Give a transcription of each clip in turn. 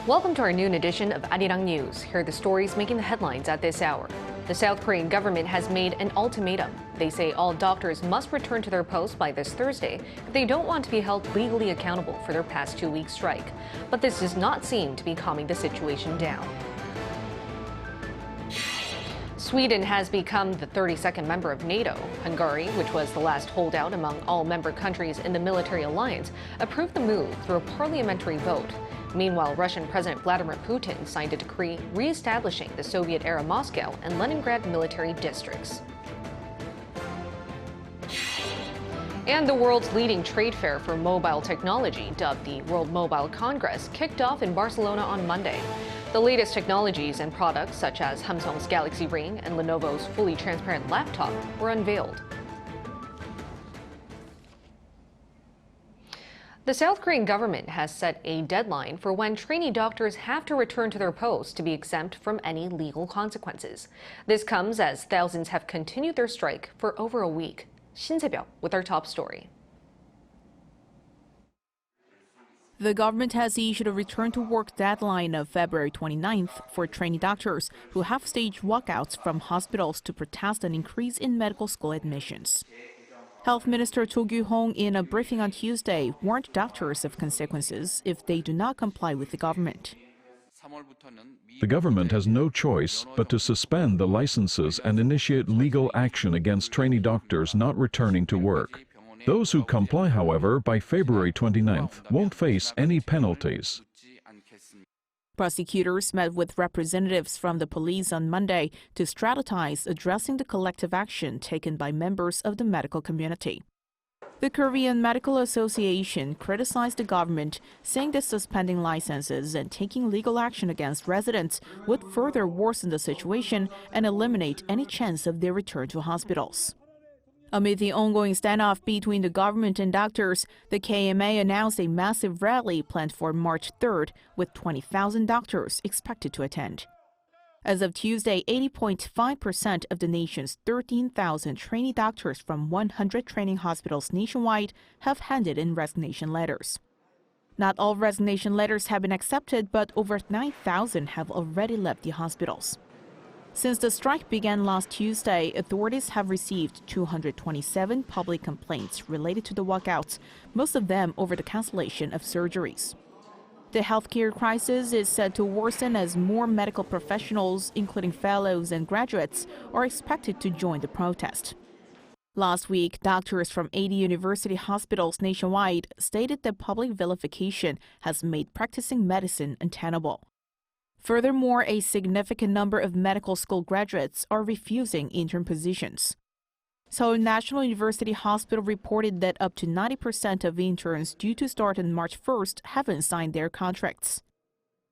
Welcome to our noon edition of Arirang News. Here are the stories making the headlines at this hour. The South Korean government has made an ultimatum. They say all doctors must return to their posts by this Thursday if they don't want to be held legally accountable for their past 2-week strike. But this does not seem to be calming the situation down. Sweden has become the 32nd member of NATO. Hungary, which was the last holdout among all member countries in the military alliance, approved the move through a parliamentary vote. Meanwhile, Russian President Vladimir Putin signed a decree re-establishing the Soviet-era Moscow and Leningrad military districts. And the world's leading trade fair for mobile technology, dubbed the World Mobile Congress, kicked off in Barcelona on Monday. The latest technologies and products, such as Samsung's Galaxy Ring and Lenovo's fully transparent laptop, were unveiled. The South Korean government has set a deadline for when trainee doctors have to return to their posts to be exempt from any legal consequences. This comes as thousands have continued their strike for over a week. Shin Se-byuk with our top story. The government has issued a return-to-work deadline of February 29th for trainee doctors who have staged walkouts from hospitals to protest an increase in medical school admissions. Health Minister Cho Kyu-hong, in a briefing on Tuesday, warned doctors of consequences if they do not comply with the government. The government has no choice but to suspend the licenses and initiate legal action against trainee doctors not returning to work. Those who comply, however, by February 29th won't face any penalties. Prosecutors met with representatives from the police on Monday to strategize addressing the collective action taken by members of the medical community. The Korean Medical Association criticized the government, saying that suspending licenses and taking legal action against residents would further worsen the situation and eliminate any chance of their return to hospitals. Amid the ongoing standoff between the government and doctors, the KMA announced a massive rally planned for March 3rd, with 20,000 doctors expected to attend. As of Tuesday, 80.5% of the nation's 13,000 trainee doctors from 100 training hospitals nationwide have handed in resignation letters. Not all resignation letters have been accepted, but over 9,000 have already left the hospitals. Since the strike began last Tuesday, authorities have received 227 public complaints related to the walkouts, most of them over the cancellation of surgeries. The healthcare crisis is said to worsen as more medical professionals, including fellows and graduates, are expected to join the protest. Last week, doctors from 80 university hospitals nationwide stated that public vilification has made practicing medicine untenable. Furthermore, a significant number of medical school graduates are refusing intern positions. Seoul National University Hospital reported that up to 90% of interns due to start on March 1st haven't signed their contracts.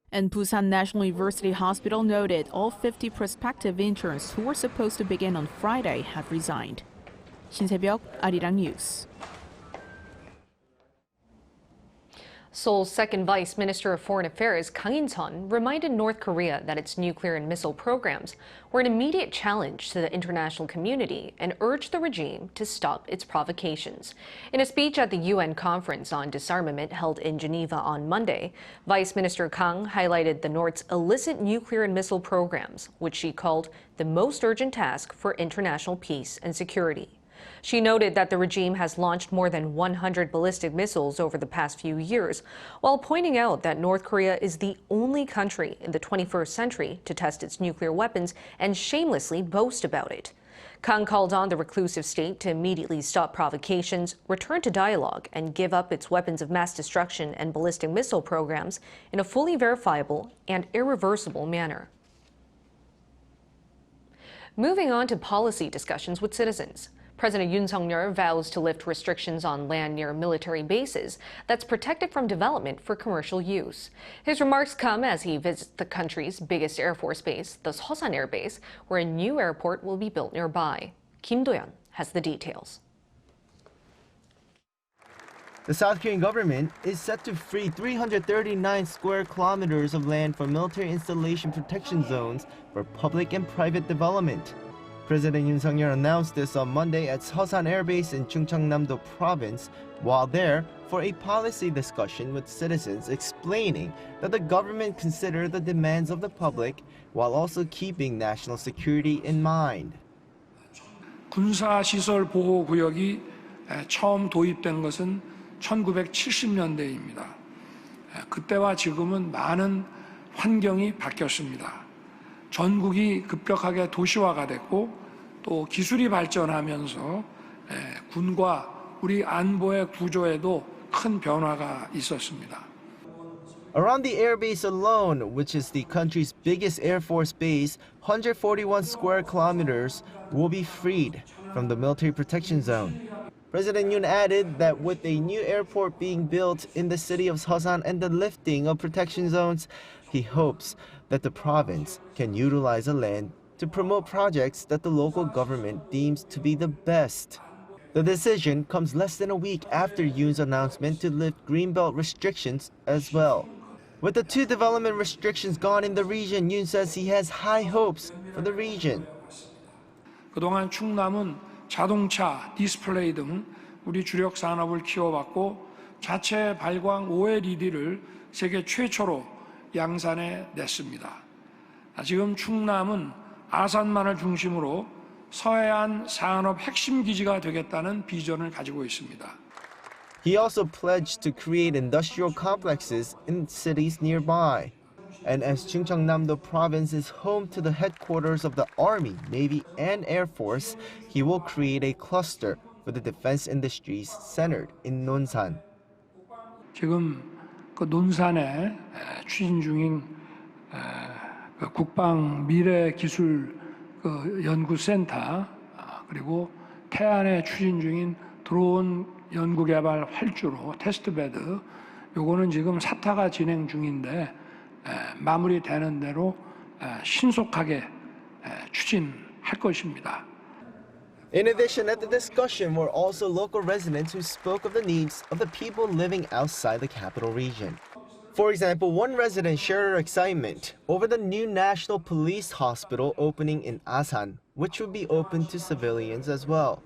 And Busan National University Hospital noted all 50 prospective interns who were supposed to begin on Friday have resigned. Shin Se-byuk, Arirang News. Seoul's second Vice Minister of Foreign Affairs, Kang In-cheon, reminded North Korea that its nuclear and missile programs were an immediate challenge to the international community and urged the regime to stop its provocations. In a speech at the UN Conference on Disarmament held in Geneva on Monday, Vice Minister Kang highlighted the North's illicit nuclear and missile programs, which she called the most urgent task for international peace and security. She noted that the regime has launched more than 100 ballistic missiles over the past few years, while pointing out that North Korea is the only country in the 21st century to test its nuclear weapons and shamelessly boast about it. Kang called on the reclusive state to immediately stop provocations, return to dialogue, and give up its weapons of mass destruction and ballistic missile programs in a fully verifiable and irreversible manner. Moving on to policy discussions with citizens. President Yoon vows to lift restrictions on land near military bases that's protected from development for commercial use. His remarks come as he visits the country's biggest Air Force base, the Seosan Air Base, where a new airport will be built nearby. Kim Do-yeon has the details. The South Korean government is set to free 339 square kilometers of land for military installation protection zones for public and private development. President Yoon Suk-yeol announced this on Monday at Seosan Air Base in Chungcheongnam-do Province while there for a policy discussion with citizens explaining that the government considered the demands of the public while also keeping national security in mind. 군사시설 보호구역이 처음 도입된 것은 1970년대입니다. 그때와 지금은 많은 환경이 바뀌었습니다. 전국이 급격하게 도시화가 됐고 또 기술이 발전하면서 군과 우리 안보의 구조에도 큰 변화가 있었습니다. Around the airbase alone, which is the country's biggest Air Force base, 141 square kilometers will be freed from the military protection zone. President Yoon added that with a new airport being built in the city of Seosan and the lifting of protection zones, he hopes that the province can utilize the land to promote projects that the local government deems to be the best. The decision comes less than a week after Yoon's announcement to lift greenbelt restrictions as well. With the two development restrictions gone in the region, Yoon says he has high hopes for the region. 그동안 충남은 자동차, 디스플레이 등 우리 주력 산업을 키워왔고 자체 발광 OLED를 세계 최초로 양산해 냈습니다. 지금 충남은 아산만을 중심으로 서해안 산업 핵심 기지가 되겠다는 비전을 가지고 있습니다. He also pledged to create industrial complexes in cities nearby. And as Chungcheongnam-do Province is home to the headquarters of the Army, Navy, and Air Force, he will create a cluster for the defense industries centered in Nonsan. 지금 그 논산에 추진 중인 국방 미래 기술 연구센터 그리고 태안에 추진 중인 드론 연구개발 활주로 테스트베드 요거는 지금 사타가 진행 중인데 마무리되는 대로 신속하게 추진할 것입니다. In addition, at the discussion were also local residents who spoke of the needs of the people living outside the capital region. For example, one resident shared her excitement over the new National Police Hospital opening in Asan, which would be open to civilians as well.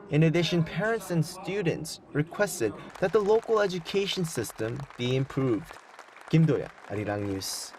In addition, parents and students requested that the local education system be improved. Kim Do-ya, Arirang News.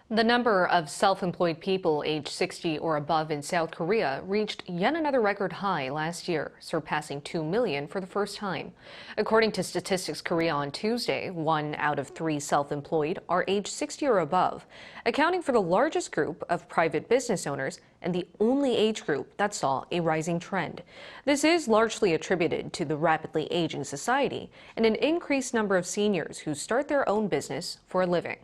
The number of self-employed people aged 60 or above in South Korea reached yet another record high last year, surpassing 2 million for the first time. According to Statistics Korea on Tuesday, 1 out of 3 self-employed are aged 60 or above, accounting for the largest group of private business owners and the only age group that saw a rising trend. This is largely attributed to the rapidly aging society and an increased number of seniors who start their own business for a living.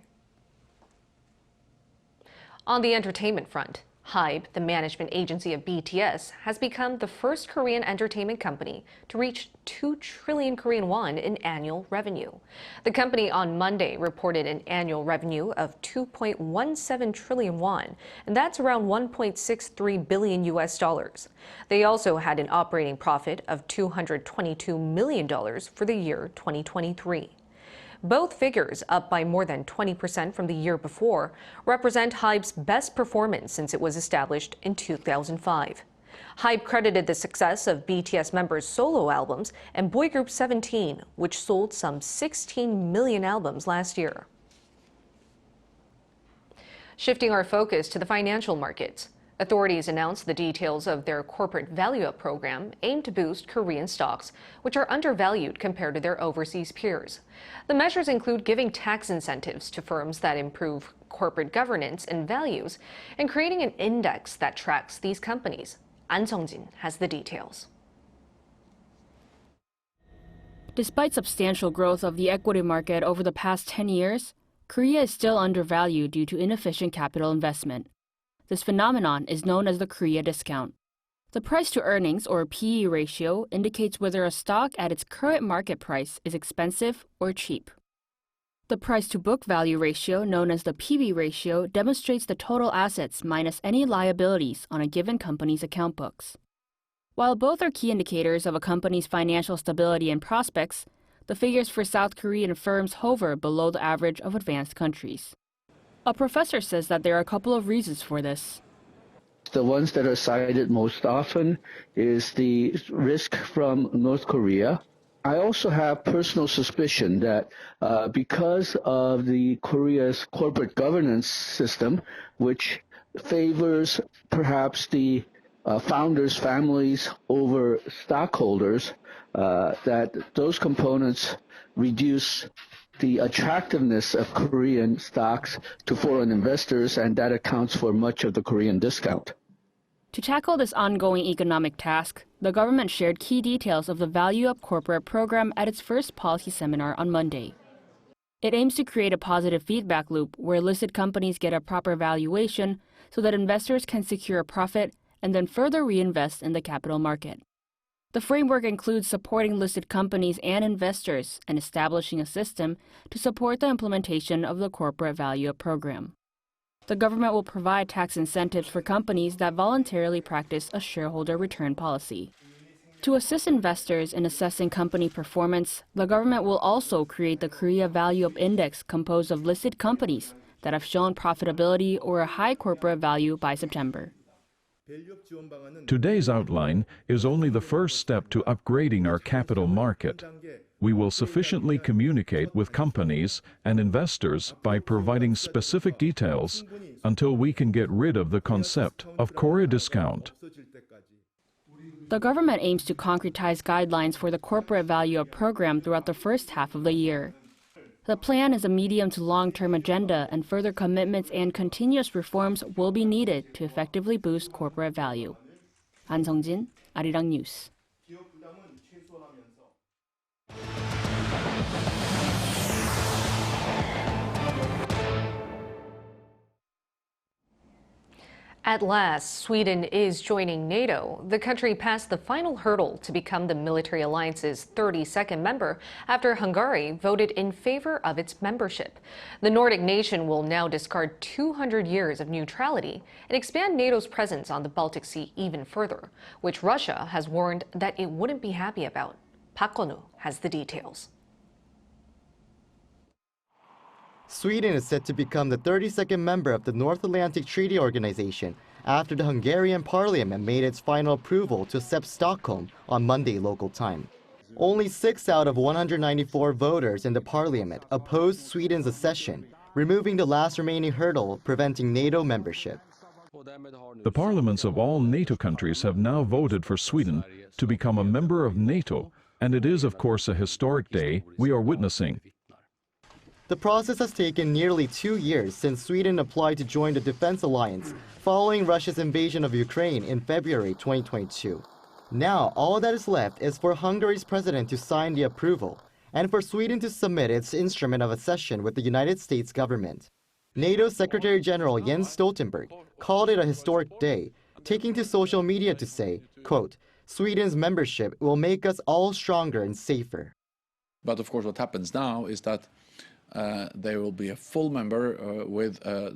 On the entertainment front, HYBE, the management agency of BTS, has become the first Korean entertainment company to reach 2 trillion Korean won in annual revenue. The company on Monday reported an annual revenue of 2.17 trillion won, and that's around $1.63 billion US dollars. They also had an operating profit of $222 million for the year 2023. Both figures, up by more than 20% from the year before, represent HYBE's best performance since it was established in 2005. HYBE credited the success of BTS members' solo albums and boy group 17, which sold some 16 million albums last year. Shifting our focus to the financial markets. Authorities announced the details of their corporate value-up program aimed to boost Korean stocks, which are undervalued compared to their overseas peers. The measures include giving tax incentives to firms that improve corporate governance and values, and creating an index that tracks these companies. An Sung-jin has the details. Despite substantial growth of the equity market over the past 10 years, Korea is still undervalued due to inefficient capital investment. This phenomenon is known as the Korea discount. The price-to-earnings, or PE ratio, indicates whether a stock at its current market price is expensive or cheap. The price-to-book value ratio, known as the PB ratio, demonstrates the total assets minus any liabilities on a given company's account books. While both are key indicators of a company's financial stability and prospects, the figures for South Korean firms hover below the average of advanced countries. A professor says that there are a couple of reasons for this. The ones that are cited most often is the risk from North Korea. I also have personal suspicion that because of the Korea's corporate governance system, which favors perhaps the founders' families over stockholders, that those components reduce the attractiveness of Korean stocks to foreign investors, and that accounts for much of the Korean discount. To tackle this ongoing economic task, the government shared key details of the Value Up Corporate program at its first policy seminar on Monday. It aims to create a positive feedback loop where listed companies get a proper valuation so that investors can secure a profit and then further reinvest in the capital market. The framework includes supporting listed companies and investors and establishing a system to support the implementation of the Corporate Value Up program. The government will provide tax incentives for companies that voluntarily practice a shareholder return policy. To assist investors in assessing company performance, the government will also create the Korea Value Up Index composed of listed companies that have shown profitability or a high corporate value by September. Today's outline is only the first step to upgrading our capital market. We will sufficiently communicate with companies and investors by providing specific details until we can get rid of the concept of Korea discount. The government aims to concretize guidelines for the Corporate Value Up program throughout the first half of the year. The plan is a medium to long-term agenda, and further commitments and continuous reforms will be needed to effectively boost corporate value. An Sung-jin, Arirang News. At last, Sweden is joining NATO. The country passed the final hurdle to become the military alliance's 32nd member after Hungary voted in favor of its membership. The Nordic nation will now discard 200 years of neutrality and expand NATO's presence on the Baltic Sea even further, which Russia has warned that it wouldn't be happy about. Park Gon-woo has the details. Sweden is set to become the 32nd member of the North Atlantic Treaty Organization after the Hungarian Parliament made its final approval to accept Stockholm on Monday local time. Only 6 out of 194 voters in the parliament opposed Sweden's accession, removing the last remaining hurdle preventing NATO membership. The parliaments of all NATO countries have now voted for Sweden to become a member of NATO, and it is, of course, a historic day we are witnessing. The process has taken nearly 2 years since Sweden applied to join the defense alliance following Russia's invasion of Ukraine in February 2022. Now, all that is left is for Hungary's president to sign the approval and for Sweden to submit its instrument of accession with the United States government. NATO Secretary General Jens Stoltenberg called it a historic day, taking to social media to say, quote, "Sweden's membership will make us all stronger and safer." But of course what happens now is that they will be a full member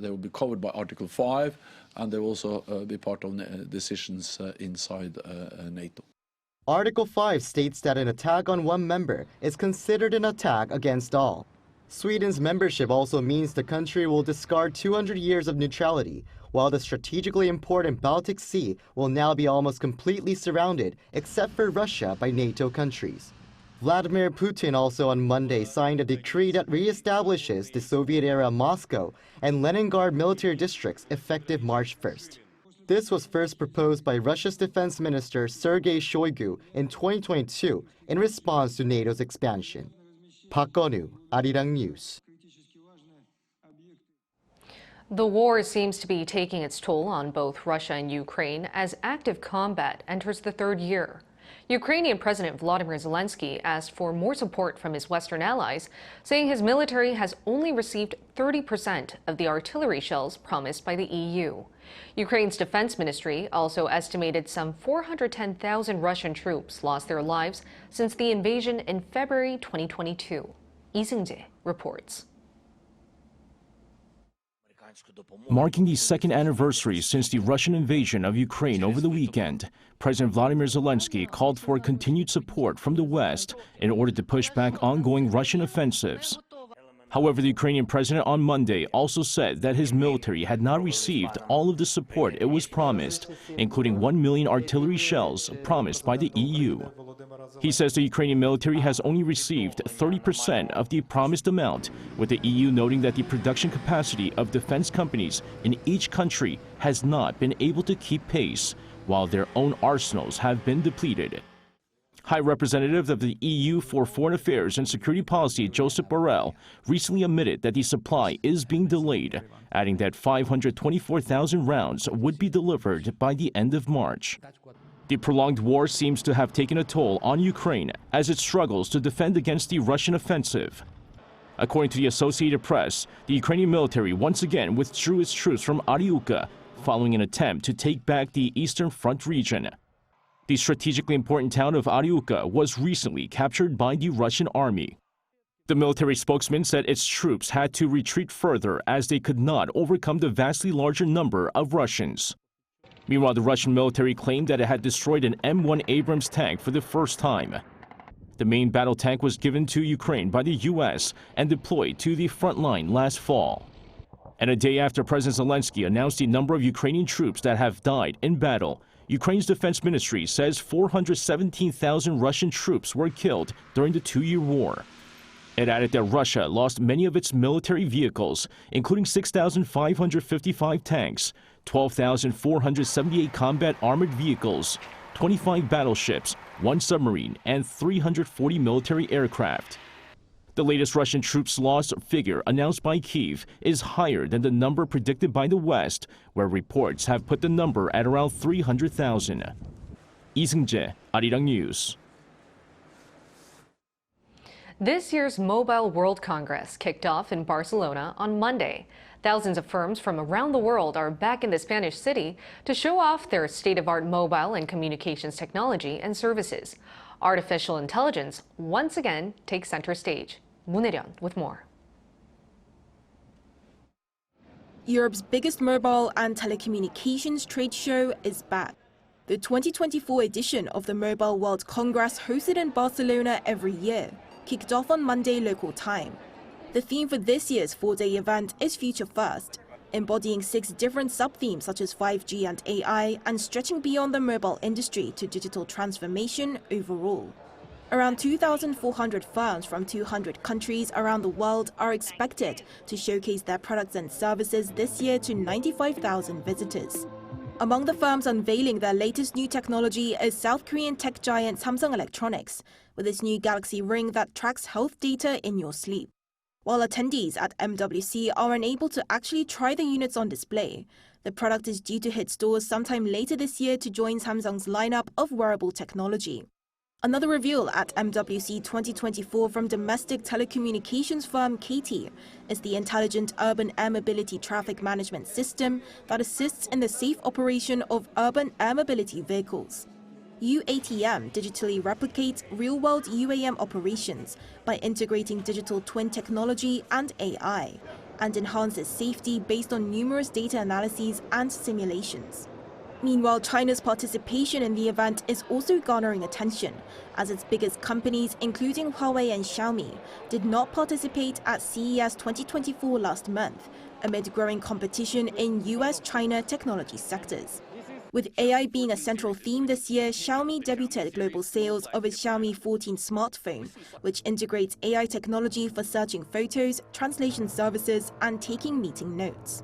they will be covered by Article 5, and they will also be part of decisions inside NATO. Article 5 states that an attack on one member is considered an attack against all. Sweden's membership also means the country will discard 200 years of neutrality, while the strategically important Baltic Sea will now be almost completely surrounded, except for Russia, by NATO countries. Vladimir Putin also on Monday signed a decree that reestablishes the Soviet-era Moscow and Leningrad military districts effective March 1st. This was first proposed by Russia's defense minister Sergei Shoigu in 2022 in response to NATO's expansion. Park Gon-woo, Arirang News. The war seems to be taking its toll on both Russia and Ukraine as active combat enters the 3rd year. Ukrainian President Volodymyr Zelensky asked for more support from his Western allies, saying his military has only received 30% of the artillery shells promised by the EU. Ukraine's defense ministry also estimated some 410,000 Russian troops lost their lives since the invasion in February 2022. Lee Seung-jae reports. Marking the 2nd anniversary since the Russian invasion of Ukraine over the weekend, President Volodymyr Zelensky called for continued support from the West in order to push back ongoing Russian offensives. However, the Ukrainian president on Monday also said that his military had not received all of the support it was promised, including 1 million artillery shells promised by the EU. He says the Ukrainian military has only received 30% of the promised amount, with the EU noting that the production capacity of defense companies in each country has not been able to keep pace, while their own arsenals have been depleted. High Representative of the EU for Foreign Affairs and Security Policy, Josep Borrell, recently admitted that the supply is being delayed, adding that 524,000 rounds would be delivered by the end of March. The prolonged war seems to have taken a toll on Ukraine as it struggles to defend against the Russian offensive. According to the Associated Press, the Ukrainian military once again withdrew its troops from Arirang following an attempt to take back the Eastern Front region. The strategically important town of Arirang was recently captured by the Russian army. The military spokesman said its troops had to retreat further as they could not overcome the vastly larger number of Russians. Meanwhile, the Russian military claimed that it had destroyed an M1 Abrams tank for the first time. The main battle tank was given to Ukraine by the U.S. and deployed to the front line last fall. And a day after President Zelensky announced the number of Ukrainian troops that have died in battle, Ukraine's defense ministry says 417,000 Russian troops were killed during the two-year war. It added that Russia lost many of its military vehicles, including 6,555 tanks, 12,478 combat armored vehicles, 25 battleships, 1 submarine, and 340 military aircraft. The latest Russian troops loss figure announced by Kyiv is higher than the number predicted by the West, where reports have put the number at around 300,000. Lee Seung-jae, Arirang News. This year's Mobile World Congress kicked off in Barcelona on Monday. Thousands of firms from around the world are back in the Spanish city to show off their state-of-the-art mobile and communications technology and services. Artificial intelligence once again takes center stage. Moon with more. Europe's biggest mobile and telecommunications trade show is back. The 2024 edition of the Mobile World Congress, hosted in Barcelona every year, kicked off on Monday local time. The theme for this year's four-day event is Future First, embodying 6 different sub-themes such as 5G and AI, and stretching beyond the mobile industry to digital transformation overall. Around 2,400 firms from 200 countries around the world are expected to showcase their products and services this year to 95,000 visitors. Among the firms unveiling their latest new technology is South Korean tech giant Samsung Electronics, with its new Galaxy Ring that tracks health data in your sleep. While attendees at MWC are unable to actually try the units on display, the product is due to hit stores sometime later this year to join Samsung's lineup of wearable technology. Another reveal at MWC 2024 from domestic telecommunications firm KT is the intelligent urban air mobility traffic management system that assists in the safe operation of urban air mobility vehicles. UATM digitally replicates real-world UAM operations by integrating digital twin technology and AI, and enhances safety based on numerous data analyses and simulations. Meanwhile, China's participation in the event is also garnering attention, as its biggest companies, including Huawei and Xiaomi, did not participate at CES 2024 last month, amid growing competition in US-China technology sectors. With AI being a central theme this year, Xiaomi debuted global sales of its Xiaomi 14 smartphone, which integrates AI technology for searching photos, translation services, and taking meeting notes.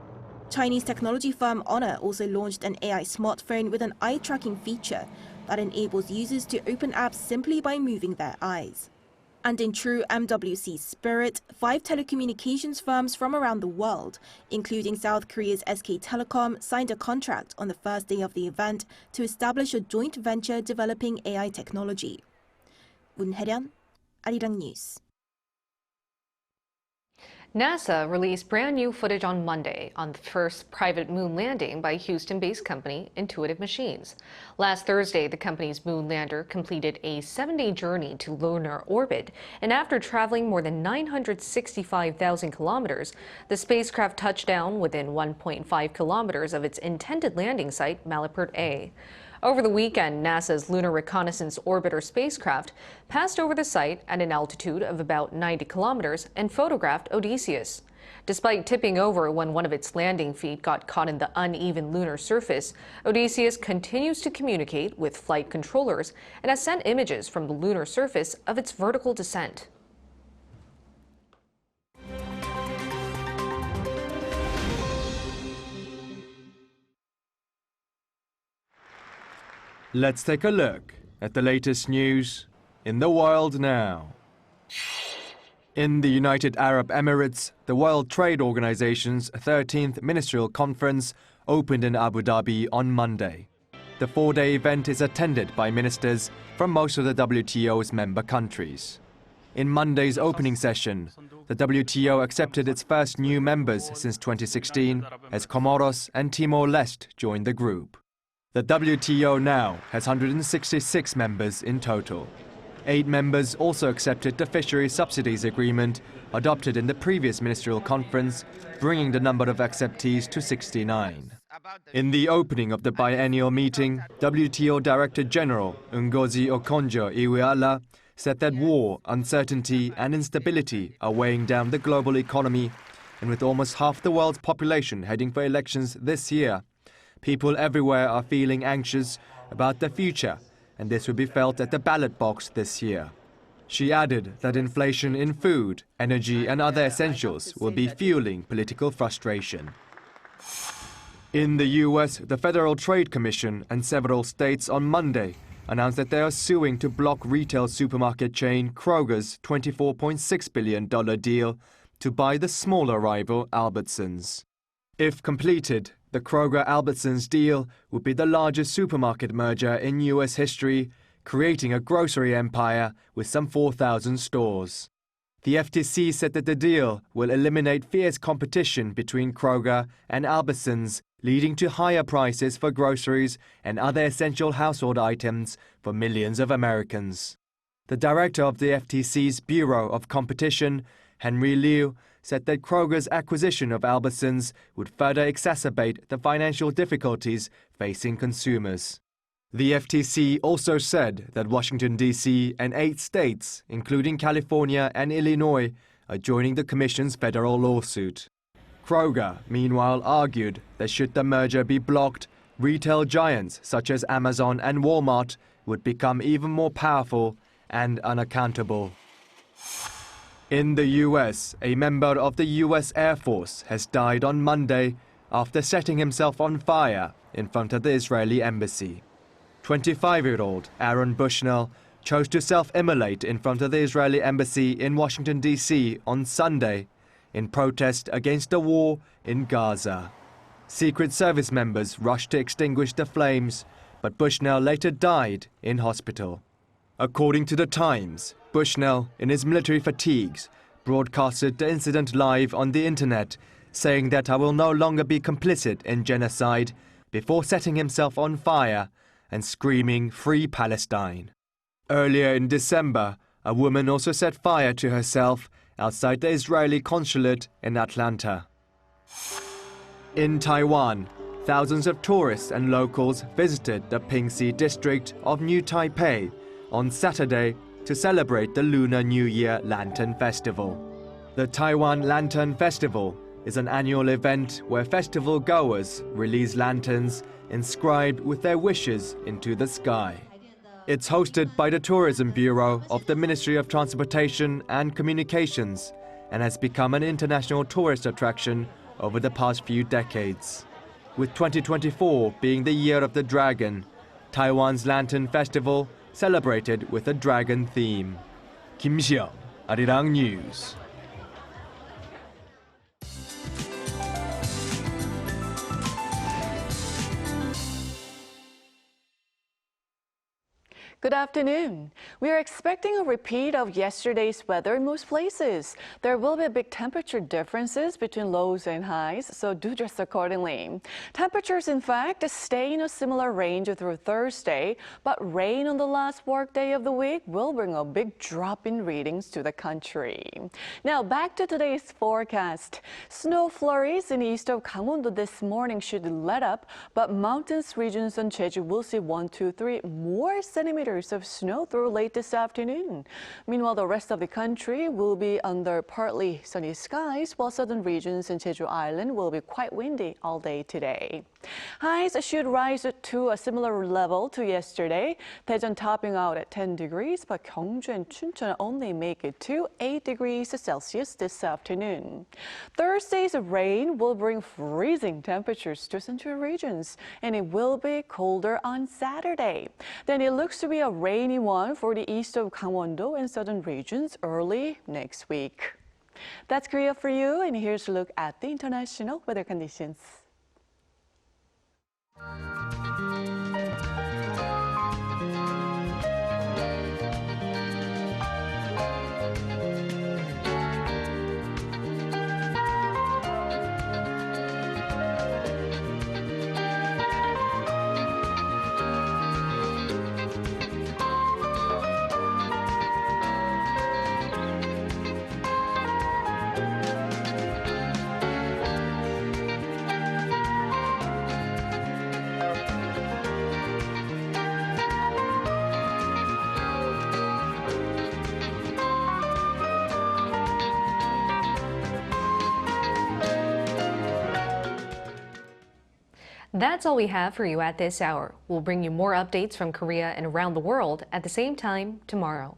Chinese technology firm Honor also launched an AI smartphone with an eye tracking feature that enables users to open apps simply by moving their eyes. And in true MWC spirit, 5 telecommunications firms from around the world, including South Korea's SK Telecom, signed a contract on the first day of the event to establish a joint venture developing AI technology. Moon, Arirang News. NASA released brand new footage on Monday on the first private moon landing by Houston-based company Intuitive Machines. Last Thursday, the company's moon lander completed a 7-day journey to lunar orbit, and after traveling more than 965,000 kilometers, the spacecraft touched down within 1.5 kilometers of its intended landing site, Malapert A. Over the weekend, NASA's Lunar Reconnaissance Orbiter spacecraft passed over the site at an altitude of about 90 kilometers and photographed Odysseus. Despite tipping over when one of its landing feet got caught in the uneven lunar surface, Odysseus continues to communicate with flight controllers and has sent images from the lunar surface of its vertical descent. Let's take a look at the latest news in the world now. In the United Arab Emirates, the World Trade Organization's 13th Ministerial Conference opened in Abu Dhabi on Monday. The four-day event is attended by ministers from most of the WTO's member countries. In Monday's opening session, the WTO accepted its first new members since 2016 as Comoros and Timor-Leste joined the group. The WTO now has 166 members in total. 8 members also accepted the fisheries subsidies agreement adopted in the previous ministerial conference, bringing the number of acceptees to 69. In the opening of the biennial meeting, WTO Director General Ngozi Okonjo-Iweala said that war, uncertainty and instability are weighing down the global economy, and with almost half the world's population heading for elections this year, people everywhere are feeling anxious about the future, and this will be felt at the ballot box this year. She added that inflation in food, energy and other essentials will be fueling political frustration. In the US, the Federal Trade Commission and several states on Monday announced that they are suing to block retail supermarket chain Kroger's $24.6 billion deal to buy the smaller rival Albertsons. If completed, the Kroger-Albertsons deal would be the largest supermarket merger in US history, creating a grocery empire with some 4,000 stores. The FTC said that the deal will eliminate fierce competition between Kroger and Albertsons, leading to higher prices for groceries and other essential household items for millions of Americans. The director of the FTC's Bureau of Competition, Henry Liu, said that Kroger's acquisition of Albertsons would further exacerbate the financial difficulties facing consumers. The FTC also said that Washington, D.C. and 8 states, including California and Illinois, are joining the Commission's federal lawsuit. Kroger, meanwhile, argued that should the merger be blocked, retail giants such as Amazon and Walmart would become even more powerful and unaccountable. In the U.S., a member of the U.S. Air Force has died on Monday after setting himself on fire in front of the Israeli embassy. 25-year-old Aaron Bushnell chose to self-immolate in front of the Israeli embassy in Washington, D.C. on Sunday in protest against the war in Gaza. Secret Service members rushed to extinguish the flames, but Bushnell later died in hospital. According to The Times, Bushnell, in his military fatigues, broadcasted the incident live on the internet, saying that I will no longer be complicit in genocide, before setting himself on fire and screaming "Free Palestine." Earlier in December, a woman also set fire to herself outside the Israeli consulate in Atlanta. In Taiwan, thousands of tourists and locals visited the Pingxi district of New Taipei on Saturday to celebrate the Lunar New Year Lantern Festival. The Taiwan Lantern Festival is an annual event where festival goers release lanterns inscribed with their wishes into the sky. It's hosted by the Tourism Bureau of the Ministry of Transportation and Communications and has become an international tourist attraction over the past few decades. With 2024 being the Year of the Dragon, Taiwan's Lantern Festival celebrated with a dragon theme. Kim Xiao, Arirang News. Good afternoon. We are expecting a repeat of yesterday's weather in most places. There will be big temperature differences between lows and highs, so do dress accordingly. Temperatures, in fact, stay in a similar range through Thursday, but rain on the last workday of the week will bring a big drop in readings to the country. Now, back to today's forecast. Snow flurries in east of Gangwon-do this morning should let up, but mountainous regions on Jeju will see 1, 2, 3 more centimeters of snow through late this afternoon. Meanwhile, the rest of the country will be under partly sunny skies, while southern regions in Jeju Island will be quite windy all day today. Highs should rise to a similar level to yesterday. Daejeon topping out at 10 degrees, but Gyeongju and Chuncheon only make it to 8 degrees Celsius this afternoon. Thursday's rain will bring freezing temperatures to central regions, and it will be colder on Saturday. Then it looks to be a rainy one for the east of Gangwon-do and southern regions early next week. That's Korea for you, and here's a look at the international weather conditions. That's all we have for you at this hour. We'll bring you more updates from Korea and around the world at the same time tomorrow.